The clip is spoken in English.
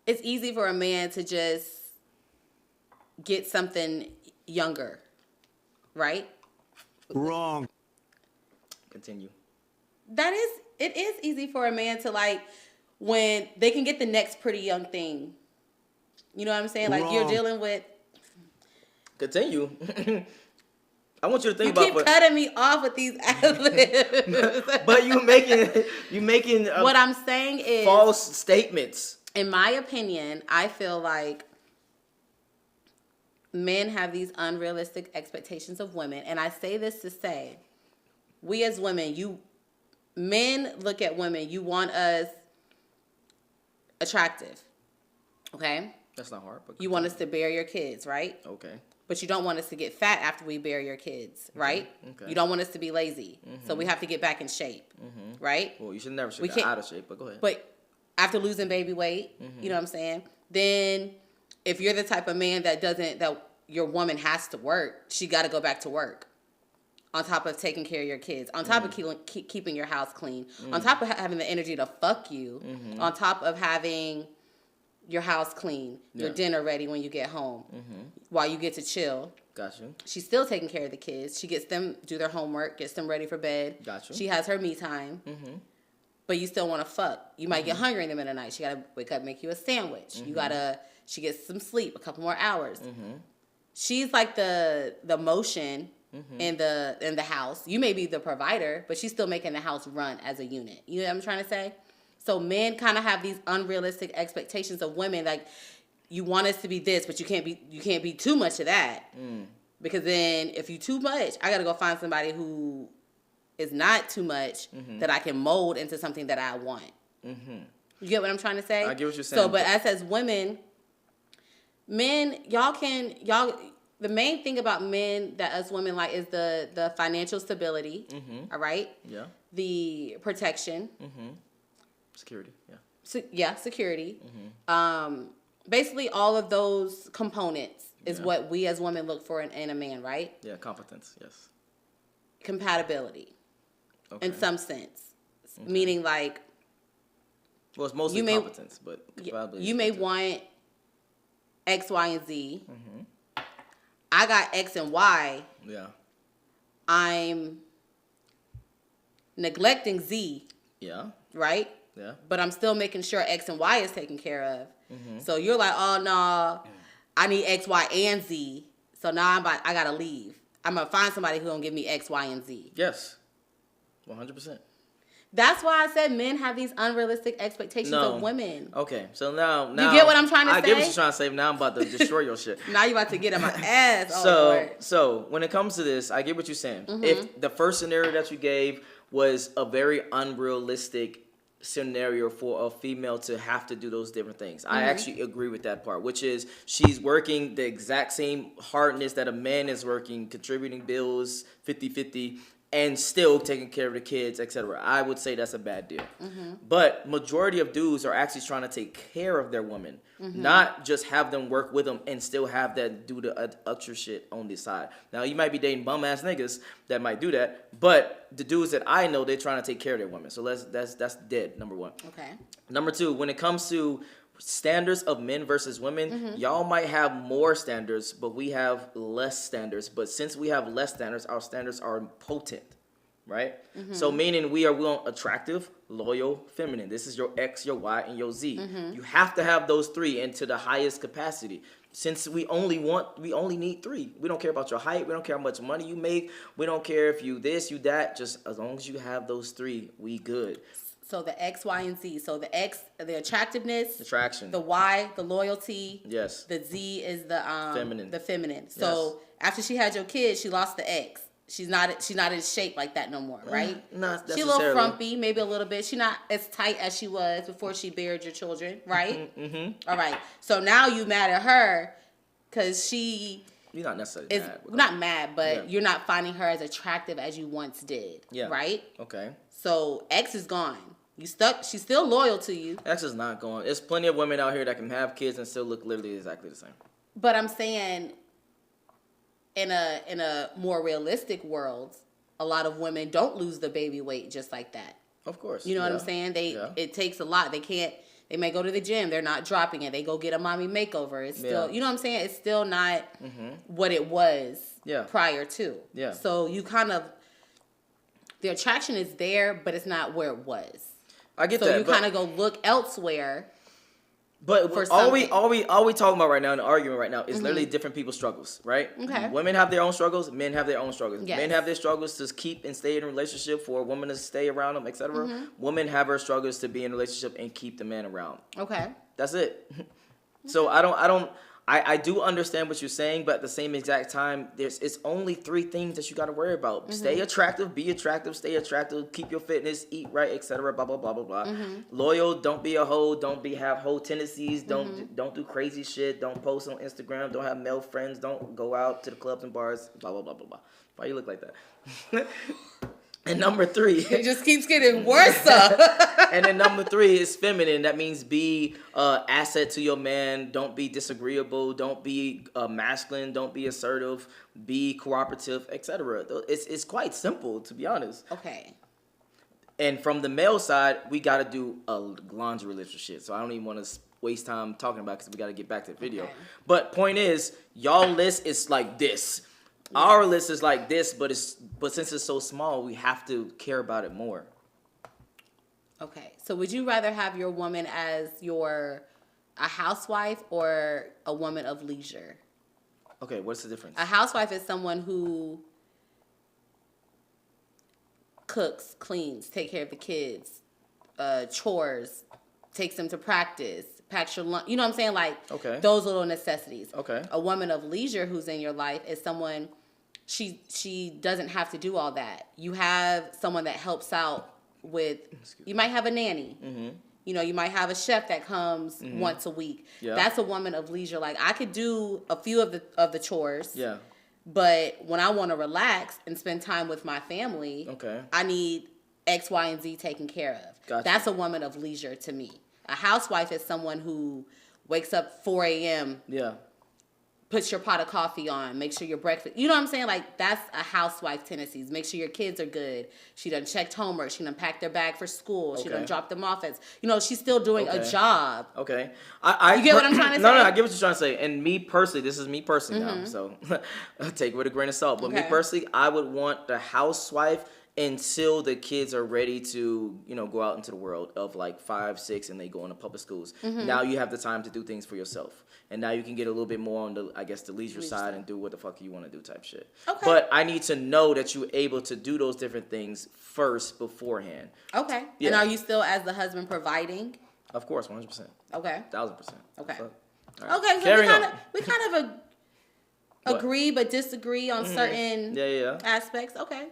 it's easy for a man to just get something younger, right? Wrong. Continue. It is easy for a man to like when they can get the next pretty young thing. You know what I'm saying? Like you're Wrong. dealing with. Continue. I want you to think You about. keep cutting me off with these ad-libs. But you making. What I'm saying is false statements. In my opinion, I feel like men have these unrealistic expectations of women, and I say this to say, we as women, men look at women, you want us attractive, okay? That's not hard. But you want us to bear your kids, right? Okay. But you don't want us to get fat after we bear your kids, right? Okay. You don't want us to be lazy. Mm-hmm. So we have to get back in shape, right? Well, you should never get out of shape, but go ahead. But after losing baby weight, you know what I'm saying? Then if you're the type of man that your woman has to work, she got to go back to work. On top of taking care of your kids, on top of keeping your house clean, on top of having the energy to fuck you, on top of having your house clean, your dinner ready when you get home, while you get to chill. Gotcha. She's still taking care of the kids. She gets them do their homework, gets them ready for bed. Gotcha. She has her me time. But you still want to fuck. You might get hungry in the middle of the night. She got to wake up and make you a sandwich. She gets some sleep, a couple more hours. She's like the motion in the house. You may be the provider, but she's still making the house run as a unit. You know what I'm trying to say? So men kind of have these unrealistic expectations of women. Like, you want us to be this, but you can't be too much of that. Because then if you too much, I got to go find somebody who is not too much that I can mold into something that I want. You get what I'm trying to say? I get what you're saying. So, but as women, men, the main thing about men that us women like is the financial stability. All right? Yeah. The protection. Security. Yeah. Security. Basically, all of those components is what we as women look for in a man, right? Yeah, competence, yes. Compatibility. Okay. In some sense. Okay. Meaning like... Well, it's mostly competence, but compatibility. You may want X, Y, and Z. I got X and Y. Yeah. I'm neglecting Z. Yeah. Right? Yeah. But I'm still making sure X and Y is taken care of. So you're like, oh, no, I need X, Y, and Z. So now I got to leave. I'm going to find somebody who's going to give me X, Y, and Z. Yes. 100%. That's why I said men have these unrealistic expectations of women. Okay, so now you get what I'm trying to say? I get what you're trying to say. Now I'm about to destroy your shit. Now you about to get on my ass. So when it comes to this, I get what you're saying. If the first scenario that you gave was a very unrealistic scenario for a female to have to do those different things, I actually agree with that part, which is she's working the exact same hardness that a man is working, contributing bills 50-50, and still taking care of the kids, etc. I would say that's a bad deal. But majority of dudes are actually trying to take care of their women, not just have them work with them and still have that do the extra shit on the side. Now, you might be dating bum-ass niggas that might do that, but the dudes that I know, they're trying to take care of their women. So that's dead, number one. Okay. Number two, when it comes to standards of men versus women, y'all might have more standards, but we have less standards. But since we have less standards, our standards are potent, right? So meaning we want attractive, loyal, feminine. This is your X, your Y, and your Z. You have to have those three into the highest capacity. Since we only need three. We don't care about your height. We don't care how much money you make. We don't care if you this, you that. Just as long as you have those three, we good. So the X, Y, and Z. So the X, the attractiveness. Attraction. The Y, the loyalty. Yes. The Z is the feminine. The feminine. So after she had your kids, she lost the X. She's not in shape like that no more, right? Not She's a little frumpy, maybe a little bit. She's not as tight as she was before she bared your children, right? All right. So now you mad at her because she... You're not necessarily mad. Not mad, but you're not finding her as attractive as you once did, right? Okay. So X is gone. You stuck. She's still loyal to you. X is not going. There's plenty of women out here that can have kids and still look literally exactly the same. But I'm saying, in a more realistic world, a lot of women don't lose the baby weight just like that. Of course. You know what I'm saying? It takes a lot. They can't They may go to the gym. They're not dropping it. They go get a mommy makeover. It's still, you know what I'm saying? It's still not what it was prior to. Yeah. So you kind of, the attraction is there, but it's not where it was. I get that. So you kind of go look elsewhere. But all we talking about right now in the argument right now is literally different people's struggles, right? Okay. Women have their own struggles. Men have their own struggles. Yes. Men have their struggles to keep and stay in a relationship, for a woman to stay around them, etc. Women have her struggles to be in a relationship and keep the man around. Okay. That's it. So I do understand what you're saying, but at the same exact time, it's only 3 things that you got to worry about. Stay attractive, be attractive, stay attractive, keep your fitness, eat right, etc. Blah blah blah blah blah. Loyal, don't be a hoe, have hoe tendencies, don't do crazy shit, don't post on Instagram, don't have male friends, don't go out to the clubs and bars, blah blah blah blah blah. Why you look like that? And number 3, it just keeps getting worse. And then number 3 is feminine. That means be asset to your man. Don't be disagreeable. Don't be masculine. Don't be assertive. Be cooperative, etc. It's quite simple, to be honest. Okay. And from the male side, we got to do a laundry list of shit. So I don't even want to waste time talking about it because we got to get back to the video. Okay. But point is, y'all list is like this. Yeah. Our list is like this, but since it's so small, we have to care about it more. Okay, so would you rather have your woman as a housewife or a woman of leisure? Okay, what's the difference? A housewife is someone who cooks, cleans, take care of the kids, chores, takes them to practice, packs your lunch. You know what I'm saying? Like, those little necessities. Okay. A woman of leisure who's in your life is someone, she doesn't have to do all that. You have someone that helps out with, you might have a nanny. You know, you might have a chef that comes once a week. Yeah. That's a woman of leisure. Like, I could do a few of the chores. Yeah. But when I want to relax and spend time with my family, I need X, Y, and Z taken care of. Gotcha. That's a woman of leisure to me. A housewife is someone who wakes up 4 a.m. Yeah. Puts your pot of coffee on, make sure your breakfast. You know what I'm saying? Like, that's a housewife tendencies. Make sure your kids are good. She done checked homework. She done packed their bag for school. She done dropped them off at, she's still doing a job. Okay. You get what I'm trying to say? No, I get what you're trying to say. And me personally, this is me personally now, so take it with a grain of salt. But me personally, I would want the housewife until the kids are ready to, go out into the world of like 5, 6, and they go into public schools. Now you have the time to do things for yourself. And now you can get a little bit more on the leisure side and do what the fuck you want to do type shit. Okay. But I need to know that you're able to do those different things first beforehand. Okay. Yeah. And are you still, as the husband, providing? Of course, 100%. Okay. 1000%. Okay. Right. Okay, so we kind of agree but disagree on certain aspects. Okay.